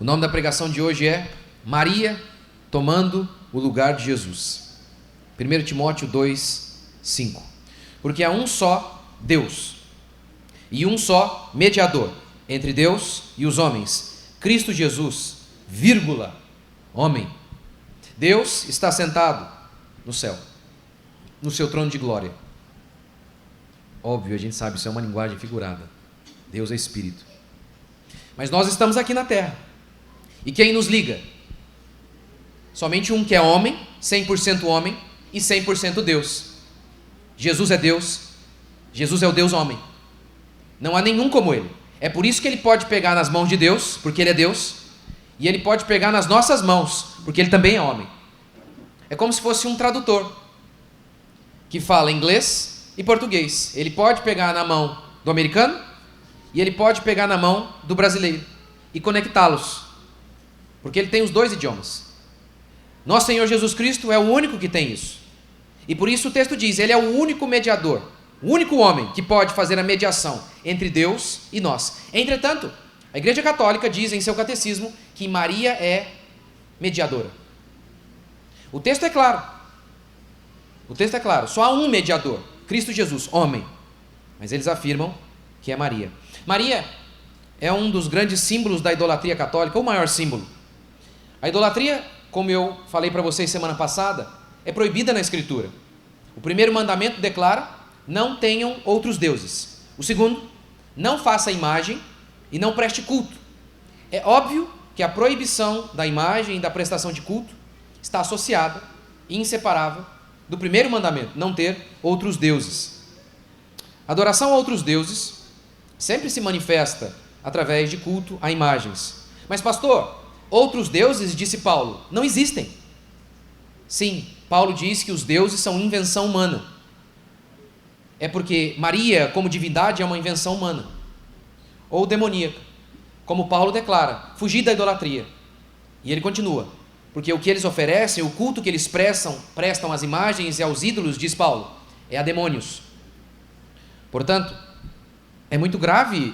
nome da pregação de hoje é Maria tomando o lugar de Jesus. 1 Timóteo 2:5. Porque há um só Deus e um só mediador entre Deus e os homens, Cristo Jesus, vírgula, homem. Deus está sentado no céu, no seu trono de glória. Óbvio, a gente sabe, isso é uma linguagem figurada. Deus é Espírito. Mas nós estamos aqui na terra. E quem nos liga? Somente um que é homem, 100% homem e 100% Deus. Jesus é Deus. Jesus é o Deus homem. Não há nenhum como Ele. É por isso que Ele pode pegar nas mãos de Deus, porque Ele é Deus, e Ele pode pegar nas nossas mãos, porque Ele também é homem. É como se fosse um tradutor que fala inglês e português. Ele pode pegar na mão do americano e Ele pode pegar na mão do brasileiro e conectá-los, porque Ele tem os dois idiomas. Nosso Senhor Jesus Cristo é o único que tem isso. E por isso o texto diz, Ele é o único mediador, o único homem que pode fazer a mediação entre Deus e nós. Entretanto, a Igreja Católica diz em seu catecismo que Maria é mediadora. O texto é claro. O texto é claro. Só há um mediador, Cristo Jesus, homem. Mas eles afirmam que é Maria. Maria é um dos grandes símbolos da idolatria católica, o maior símbolo. A idolatria, como eu falei para vocês semana passada, é proibida na Escritura. O primeiro mandamento declara: não tenham outros deuses. O segundo: não faça imagem e não preste culto. É óbvio que a proibição da imagem e da prestação de culto está associada e inseparável do primeiro mandamento, não ter outros deuses. A adoração a outros deuses sempre se manifesta através de culto a imagens. Mas pastor, outros deuses, disse Paulo, não existem. Sim, Paulo diz que os deuses são invenção humana. É porque Maria, como divindade, é uma invenção humana ou demoníaca. Como Paulo declara, fugir da idolatria. E ele continua, porque o que eles oferecem, o culto que eles prestam às imagens e aos ídolos, diz Paulo, é a demônios. Portanto, é muito grave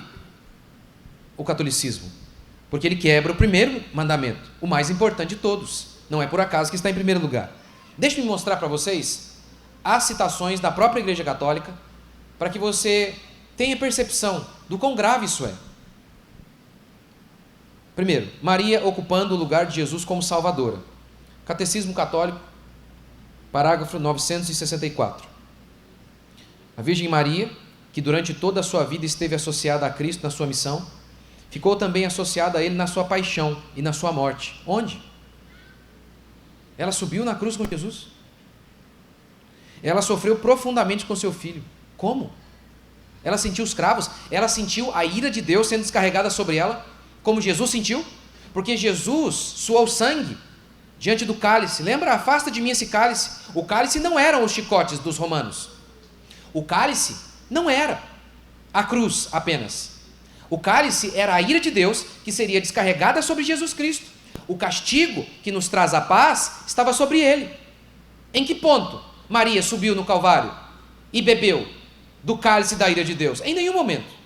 o catolicismo, porque ele quebra o primeiro mandamento, o mais importante de todos. Não é por acaso que está em primeiro lugar. Deixe-me mostrar para vocês as citações da própria Igreja Católica, para que você tenha percepção do quão grave isso é. Primeiro, Maria ocupando o lugar de Jesus como Salvadora. Catecismo Católico, parágrafo 964. A Virgem Maria, que durante toda a sua vida esteve associada a Cristo na sua missão, ficou também associada a Ele na sua paixão e na sua morte. Onde? Ela subiu na cruz com Jesus. Ela sofreu profundamente com seu filho. Como? Ela sentiu os cravos, ela sentiu a ira de Deus sendo descarregada sobre ela, como Jesus sentiu, porque Jesus suou sangue diante do cálice. Lembra? Afasta de mim esse cálice. O cálice não eram os chicotes dos romanos. O cálice não era a cruz apenas. O cálice era a ira de Deus que seria descarregada sobre Jesus Cristo. O castigo que nos traz a paz estava sobre ele. Em que ponto Maria subiu no Calvário e bebeu do cálice da ira de Deus? Em nenhum momento.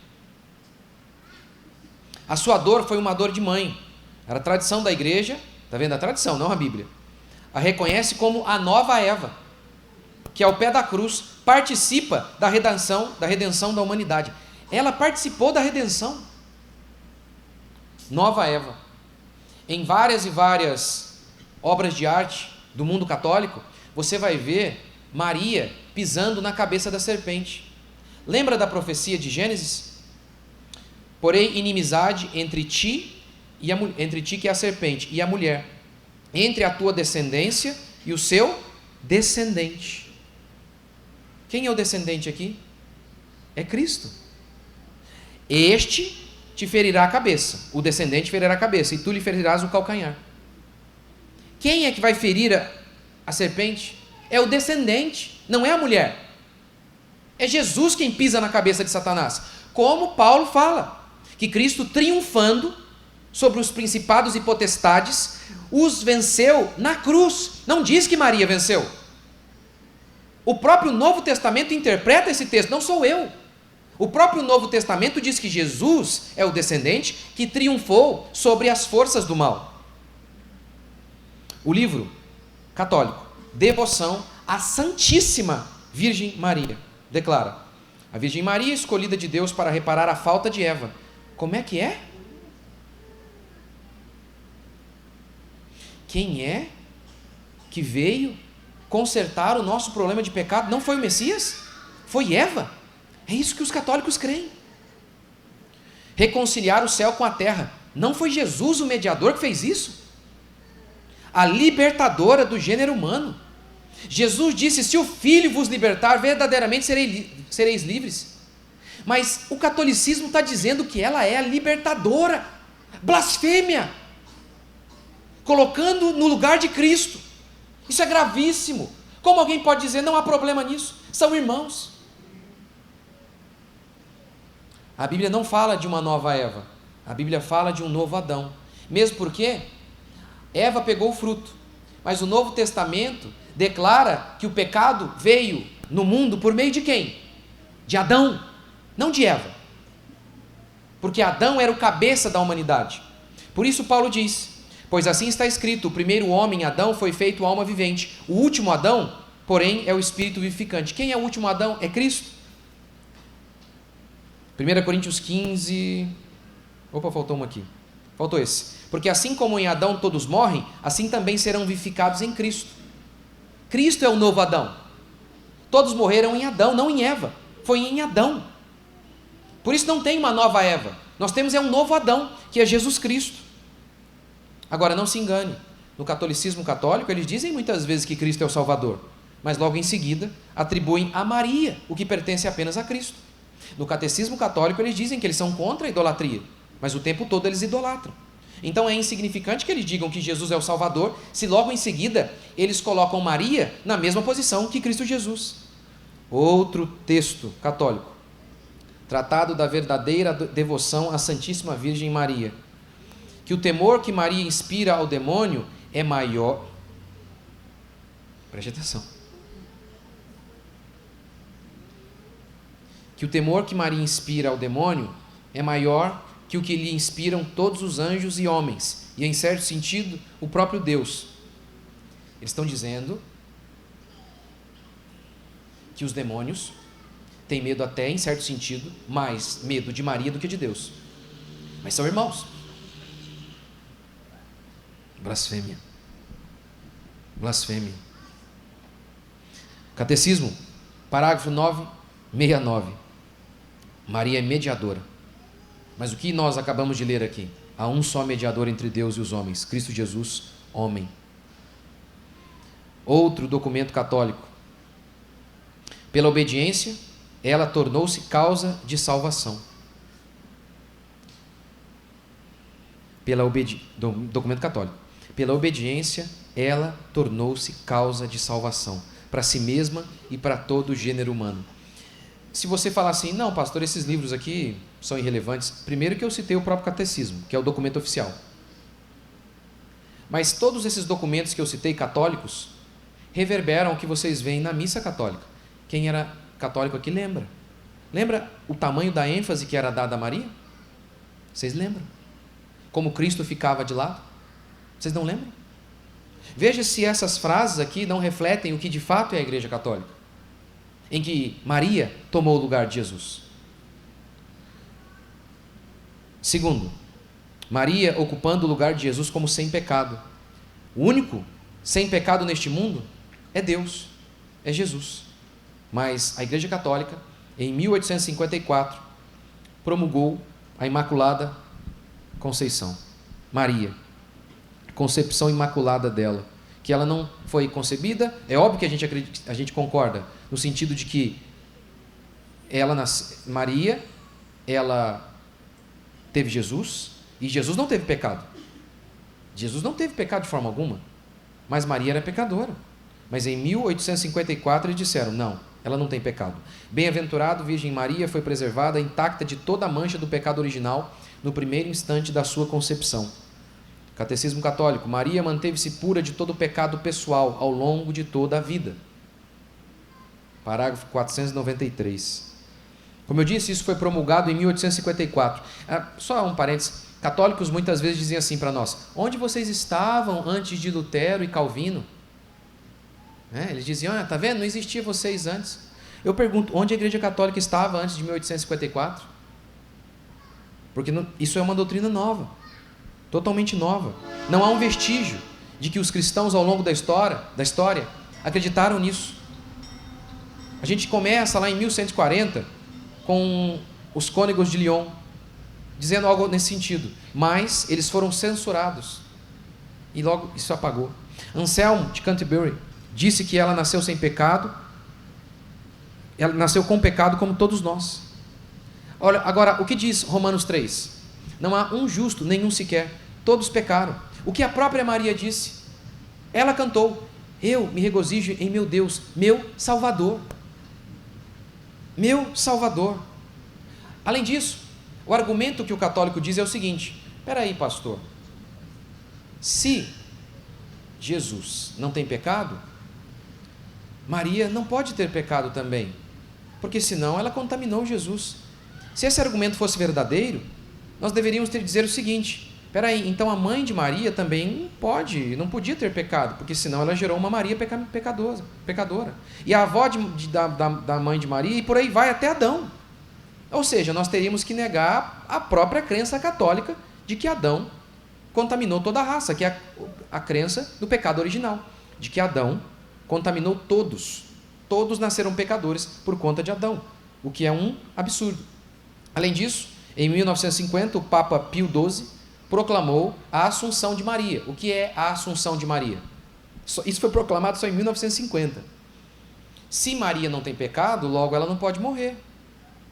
A sua dor foi uma dor de mãe. Era a tradição da igreja, está vendo? A tradição, não a Bíblia. A reconhece como a nova Eva, que ao pé da cruz participa da redenção da humanidade. Ela participou da redenção. Nova Eva. Em várias e várias obras de arte do mundo católico, você vai ver Maria pisando na cabeça da serpente. Lembra da profecia de Gênesis? Porém, inimizade entre ti que é a serpente e a mulher, entre a tua descendência e o seu descendente. Quem é o descendente aqui? É Cristo. Este te ferirá a cabeça, o descendente ferirá a cabeça, e tu lhe ferirás o calcanhar. Quem é que vai ferir a serpente? É o descendente, não é a mulher. É Jesus quem pisa na cabeça de Satanás. Como Paulo fala, que Cristo, triunfando sobre os principados e potestades, os venceu na cruz. Não diz que Maria venceu. O próprio Novo Testamento interpreta esse texto, não sou eu. O próprio Novo Testamento diz que Jesus é o descendente que triunfou sobre as forças do mal. O livro católico, Devoção à Santíssima Virgem Maria, declara: a Virgem Maria escolhida de Deus para reparar a falta de Eva. Como é que é? Quem é que veio consertar o nosso problema de pecado? Não foi o Messias? Foi Eva? É isso que os católicos creem. Reconciliar o céu com a terra. Não foi Jesus o mediador que fez isso? A libertadora do gênero humano. Jesus disse: se o Filho vos libertar, verdadeiramente sereis livres. Mas o catolicismo está dizendo que ela é a libertadora. Blasfêmia! Colocando no lugar de Cristo. Isso é gravíssimo. Como alguém pode dizer, não há problema nisso? São irmãos. A Bíblia não fala de uma nova Eva. A Bíblia fala de um novo Adão. Mesmo porque Eva pegou o fruto. Mas o Novo Testamento declara que o pecado veio no mundo por meio de quem? De Adão, não de Eva. Porque Adão era o cabeça da humanidade. Por isso Paulo diz: pois assim está escrito, o primeiro homem, Adão, foi feito alma vivente. O último Adão, porém, é o Espírito vivificante. Quem é o último Adão? É Cristo. 1 Coríntios 15... Opa, faltou um aqui. Faltou esse. Porque assim como em Adão todos morrem, assim também serão vivificados em Cristo. Cristo é o novo Adão. Todos morreram em Adão, não em Eva. Foi em Adão. Por isso não tem uma nova Eva. Nós temos um novo Adão, que é Jesus Cristo. Agora, não se engane. No catolicismo católico, eles dizem muitas vezes que Cristo é o Salvador. Mas logo em seguida, atribuem a Maria o que pertence apenas a Cristo. No catecismo católico, eles dizem que eles são contra a idolatria. Mas o tempo todo eles idolatram. Então é insignificante que eles digam que Jesus é o Salvador, se logo em seguida eles colocam Maria na mesma posição que Cristo Jesus. Outro texto católico. Tratado da verdadeira devoção à Santíssima Virgem Maria. Que o temor que Maria inspira ao demônio é maior... Preste atenção. Que o temor que Maria inspira ao demônio é maior que o que lhe inspiram todos os anjos e homens, e em certo sentido, o próprio Deus. Eles estão dizendo que os demônios têm medo até, em certo sentido, mais medo de Maria do que de Deus. Mas são irmãos. Blasfêmia. Blasfêmia. Catecismo, parágrafo 969. Maria é mediadora. Mas o que nós acabamos de ler aqui? Há um só mediador entre Deus e os homens, Cristo Jesus, homem. Outro documento católico. Pela obediência, ela tornou-se causa de salvação. Documento católico. Pela obediência, ela tornou-se causa de salvação para si mesma e para todo o gênero humano. Se você falar assim, não, pastor, esses livros aqui são irrelevantes. Primeiro que eu citei o próprio catecismo, que é o documento oficial. Mas todos esses documentos que eu citei, católicos, reverberam o que vocês veem na missa católica. Quem era católico aqui lembra. Lembra o tamanho da ênfase que era dada a Maria? Vocês lembram? Como Cristo ficava de lado? Vocês não lembram? Veja se essas frases aqui não refletem o que de fato é a Igreja Católica, em que Maria tomou o lugar de Jesus. Segundo, Maria ocupando o lugar de Jesus como sem pecado. O único sem pecado neste mundo é Deus, é Jesus. Mas a Igreja Católica, em 1854, promulgou a Imaculada Conceição. Maria, concepção imaculada dela, que ela não foi concebida, é óbvio que a gente concorda, no sentido de que Maria, ela teve Jesus, e Jesus não teve pecado. Jesus não teve pecado de forma alguma, mas Maria era pecadora. Mas em 1854 eles disseram, não, ela não tem pecado. Bem-aventurado Virgem Maria foi preservada intacta de toda a mancha do pecado original no primeiro instante da sua concepção. Catecismo Católico, Maria manteve-se pura de todo o pecado pessoal ao longo de toda a vida. Parágrafo 493. Como eu disse, isso foi promulgado em 1854. Só um parênteses. Católicos muitas vezes dizem assim para nós: onde vocês estavam antes de Lutero e Calvino? Eles diziam: tá vendo? Não existia vocês antes. Eu pergunto, onde a Igreja Católica estava antes de 1854? Porque isso é uma doutrina nova, totalmente nova. Não há um vestígio de que os cristãos ao longo da história acreditaram nisso. A gente começa lá em 1140 com os cônegos de Lyon, dizendo algo nesse sentido, mas eles foram censurados e logo isso apagou. Anselmo de Canterbury disse que ela nasceu sem pecado, ela nasceu com pecado como todos nós. Olha, agora, o que diz Romanos 3? Não há um justo, nenhum sequer, todos pecaram. O que a própria Maria disse? Ela cantou: eu me regozijo em meu Deus, meu Salvador. Meu Salvador. Além disso, o argumento que o católico diz é o seguinte: espera aí, pastor, se Jesus não tem pecado, Maria não pode ter pecado também, porque senão ela contaminou Jesus. Se esse argumento fosse verdadeiro, nós deveríamos ter que dizer o seguinte: espera aí, então a mãe de Maria também não podia ter pecado, porque senão ela gerou uma Maria pecadora. E a avó da mãe de Maria, e por aí vai até Adão. Ou seja, nós teríamos que negar a própria crença católica de que Adão contaminou toda a raça, que é a crença do pecado original, de que Adão contaminou todos. Todos nasceram pecadores por conta de Adão, o que é um absurdo. Além disso, em 1950, o Papa Pio XII proclamou a Assunção de Maria. O que é a Assunção de Maria? Isso foi proclamado só em 1950. Se Maria não tem pecado, logo ela não pode morrer,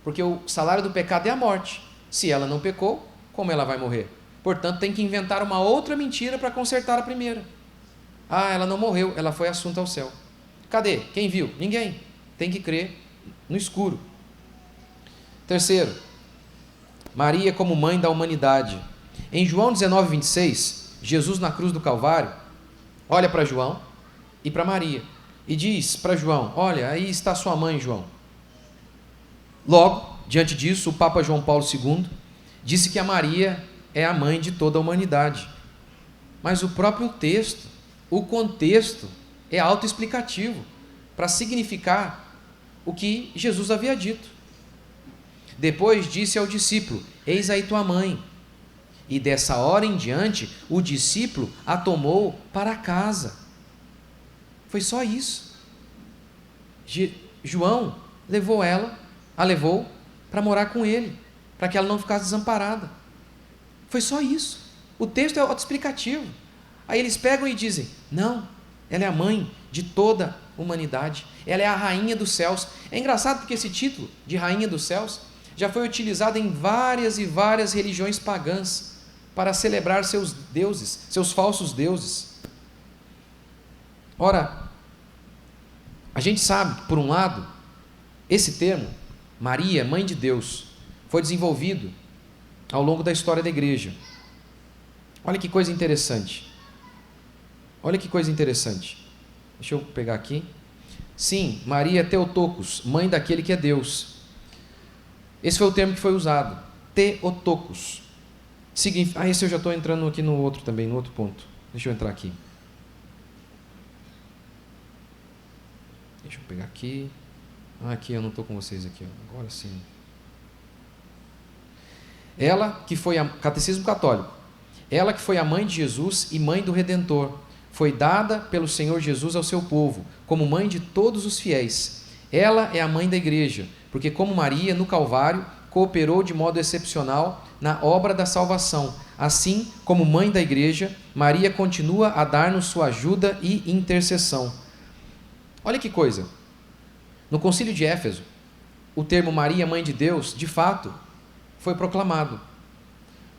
porque o salário do pecado é a morte. Se ela não pecou, como ela vai morrer? Portanto, tem que inventar uma outra mentira para consertar a primeira. Ela não morreu, ela foi assunta ao céu. Cadê? Quem viu? Ninguém. Tem que crer no escuro. Terceiro, Maria como mãe da humanidade. Em João 19, 26, Jesus na cruz do Calvário olha para João e para Maria e diz para João: olha, aí está sua mãe, João. Logo, diante disso, o Papa João Paulo II disse que a Maria é a mãe de toda a humanidade. Mas o próprio texto, o contexto, é autoexplicativo para significar o que Jesus havia dito. Depois disse ao discípulo: eis aí tua mãe. E dessa hora em diante, o discípulo a tomou para casa. Foi só isso. João a levou para morar com ele, para que ela não ficasse desamparada. Foi só isso. O texto é autoexplicativo. Aí eles pegam e dizem: não, ela é a mãe de toda a humanidade, ela é a rainha dos céus. É engraçado porque esse título de rainha dos céus já foi utilizado em várias e várias religiões pagãs para celebrar seus deuses, seus falsos deuses. Ora, a gente sabe que, por um lado, esse termo, Maria, mãe de Deus, foi desenvolvido ao longo da história da igreja. Olha que coisa interessante. Olha que coisa interessante. Deixa eu pegar aqui. Sim, Maria Theotokos, mãe daquele que é Deus. Esse foi o termo que foi usado. Theotokos. Esse eu já estou entrando aqui no outro também, no outro ponto. Deixa eu entrar aqui. Deixa eu pegar aqui. Aqui eu não estou com vocês aqui. Agora sim. Ela que foi Catecismo Católico. Ela que foi a mãe de Jesus e mãe do Redentor. Foi dada pelo Senhor Jesus ao seu povo, como mãe de todos os fiéis. Ela é a mãe da igreja, porque como Maria, no Calvário, cooperou de modo excepcional na obra da salvação. Assim, como mãe da igreja, Maria continua a dar-nos sua ajuda e intercessão. Olha que coisa. No Concílio de Éfeso, o termo Maria, mãe de Deus, de fato, foi proclamado.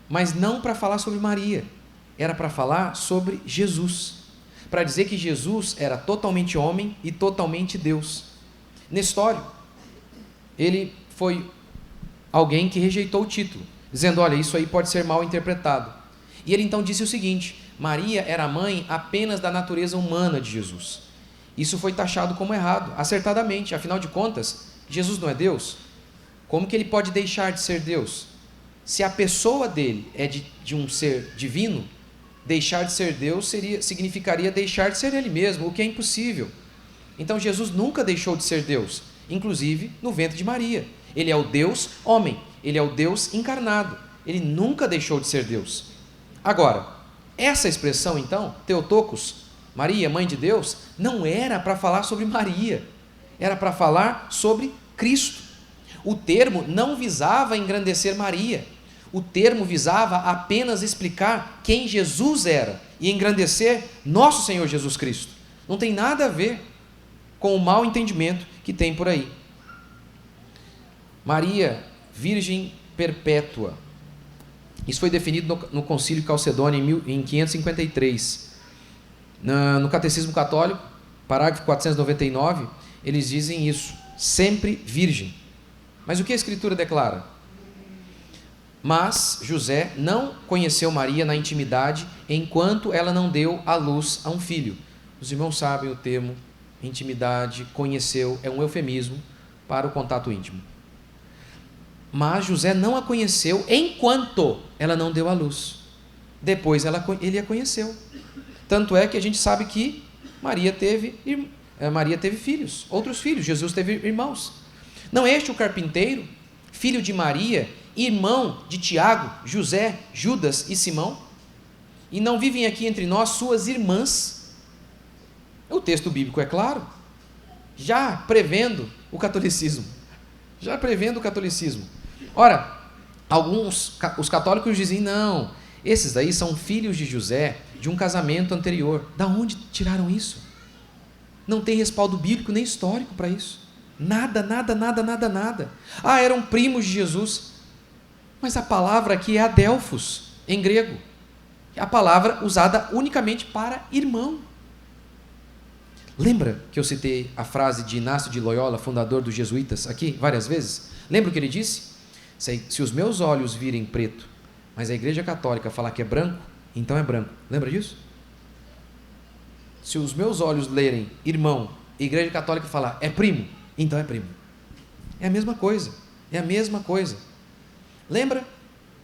Mas não para falar sobre Maria, era para falar sobre Jesus. Para dizer que Jesus era totalmente homem e totalmente Deus. Nestório, ele foi alguém que rejeitou o título, dizendo: olha, isso aí pode ser mal interpretado. E ele então disse o seguinte: Maria era mãe apenas da natureza humana de Jesus. Isso foi taxado como errado, acertadamente. Afinal de contas, Jesus não é Deus? Como que ele pode deixar de ser Deus? Se a pessoa dele é de um ser divino, deixar de ser Deus significaria deixar de ser ele mesmo, o que é impossível. Então Jesus nunca deixou de ser Deus, inclusive no ventre de Maria. Ele é o Deus homem, ele é o Deus encarnado, ele nunca deixou de ser Deus. Agora, essa expressão então, Theotokos, Maria, mãe de Deus, não era para falar sobre Maria, era para falar sobre Cristo. O termo não visava engrandecer Maria, o termo visava apenas explicar quem Jesus era e engrandecer nosso Senhor Jesus Cristo. Não tem nada a ver com o mau entendimento que tem por aí. Maria, Virgem Perpétua. Isso foi definido no Concílio de Calcedônia em 553. No Catecismo Católico, parágrafo 499, eles dizem isso, sempre virgem. Mas o que a Escritura declara? Mas José não conheceu Maria na intimidade enquanto ela não deu à luz a um filho. Os irmãos sabem o termo intimidade, conheceu, é um eufemismo para o contato íntimo. Mas José não a conheceu enquanto ela não deu à luz. Depois ele a conheceu. Tanto é que a gente sabe que Maria teve filhos, outros filhos, Jesus teve irmãos. Não é este o carpinteiro, filho de Maria, irmão de Tiago, José, Judas e Simão? E não vivem aqui entre nós suas irmãs? O texto bíblico é claro, já prevendo o catolicismo. Ora, os católicos dizem, não, esses daí são filhos de José, de um casamento anterior. Da onde tiraram isso? Não tem respaldo bíblico nem histórico para isso. Nada. Ah, eram primos de Jesus. Mas a palavra aqui é adelphos, em grego. É a palavra usada unicamente para irmão. Lembra que eu citei a frase de Inácio de Loyola, fundador dos jesuítas, aqui várias vezes? Lembra o que ele disse? Se os meus olhos virem preto, mas a Igreja Católica falar que é branco, então é branco. Lembra disso? Se os meus olhos lerem irmão, e a Igreja Católica falar é primo, então é primo. É a mesma coisa. Lembra?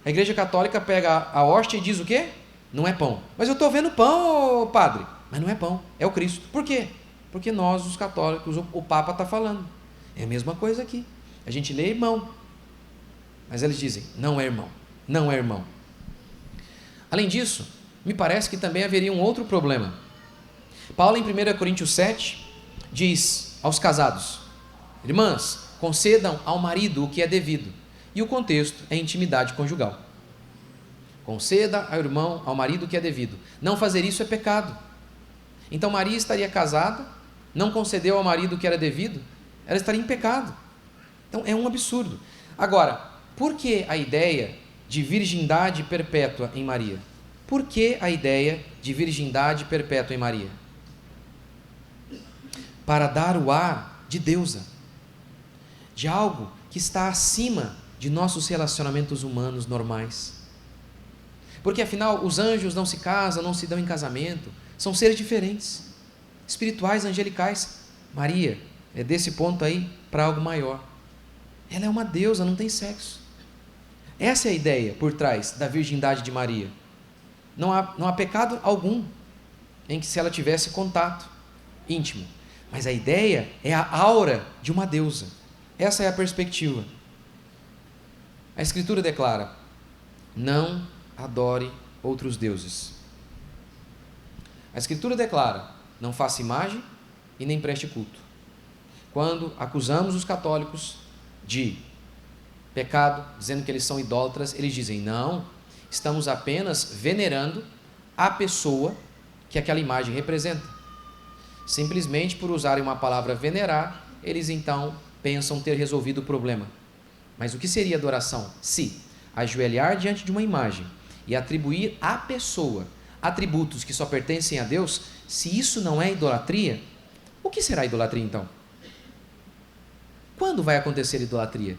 A Igreja Católica pega a hóstia e diz o quê? Não é pão. Mas eu estou vendo pão, padre. Mas não é pão, é o Cristo. Por quê? Porque nós, os católicos, o Papa está falando. É a mesma coisa aqui. A gente lê irmão, mas eles dizem, não é irmão. Além disso, me parece que também haveria um outro problema. Paulo, em 1 Coríntios 7, diz aos casados, irmãs, concedam ao marido o que é devido. E o contexto é intimidade conjugal. Conceda ao irmão, ao marido o que é devido. Não fazer isso é pecado. Então Maria estaria casada, não concedeu ao marido o que era devido, ela estaria em pecado. Então é um absurdo. Agora, por que a ideia de virgindade perpétua em Maria? Por que a ideia de virgindade perpétua em Maria? Para dar o ar de deusa, de algo que está acima de nossos relacionamentos humanos normais. Porque afinal, os anjos não se casam, não se dão em casamento, são seres diferentes, espirituais, angelicais. Maria é desse ponto aí para algo maior. Ela é uma deusa, não tem sexo. Essa é a ideia por trás da virgindade de Maria. Não há pecado algum em que se ela tivesse contato íntimo. Mas a ideia é a aura de uma deusa. Essa é a perspectiva. A Escritura declara, não adore outros deuses. A Escritura declara, não faça imagem e nem preste culto. Quando acusamos os católicos de pecado, dizendo que eles são idólatras, eles dizem, não, estamos apenas venerando a pessoa que aquela imagem representa. Simplesmente por usarem uma palavra venerar, eles então pensam ter resolvido o problema. Mas o que seria adoração? Se ajoelhar diante de uma imagem e atribuir à pessoa atributos que só pertencem a Deus, se isso não é idolatria, o que será idolatria então? Quando vai acontecer idolatria?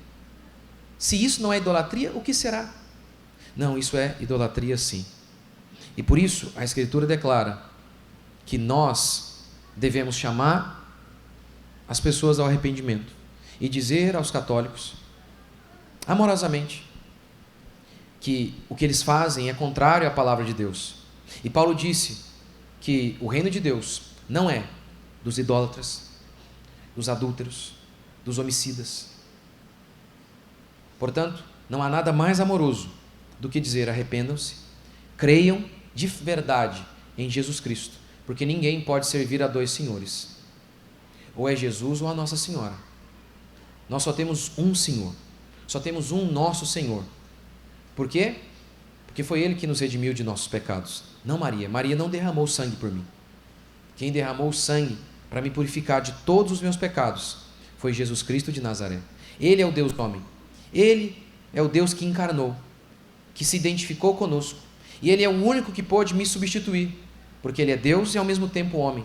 Se isso não é idolatria, o que será? Não, isso é idolatria sim. E por isso a Escritura declara que nós devemos chamar as pessoas ao arrependimento e dizer aos católicos amorosamente que o que eles fazem é contrário à palavra de Deus. E Paulo disse que o reino de Deus não é dos idólatras, dos adúlteros, dos homicidas. Portanto, não há nada mais amoroso do que dizer: arrependam-se, creiam de verdade em Jesus Cristo, porque ninguém pode servir a dois senhores, ou é Jesus ou a Nossa Senhora. Nós só temos um Senhor, só temos um nosso Senhor. Por quê? Porque foi Ele que nos redimiu de nossos pecados, não Maria. Maria não derramou sangue por mim. Quem derramou o sangue para me purificar de todos os meus pecados foi Jesus Cristo de Nazaré. Ele é o Deus homem. Ele é o Deus que encarnou, que se identificou conosco. E Ele é o único que pôde me substituir, porque Ele é Deus e ao mesmo tempo homem.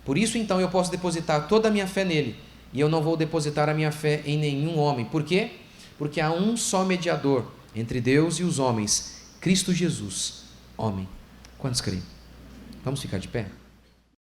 Por isso, então, eu posso depositar toda a minha fé nele, e eu não vou depositar a minha fé em nenhum homem. Por quê? Porque há um só mediador entre Deus e os homens, Cristo Jesus, homem. Quantos creem? Vamos ficar de pé?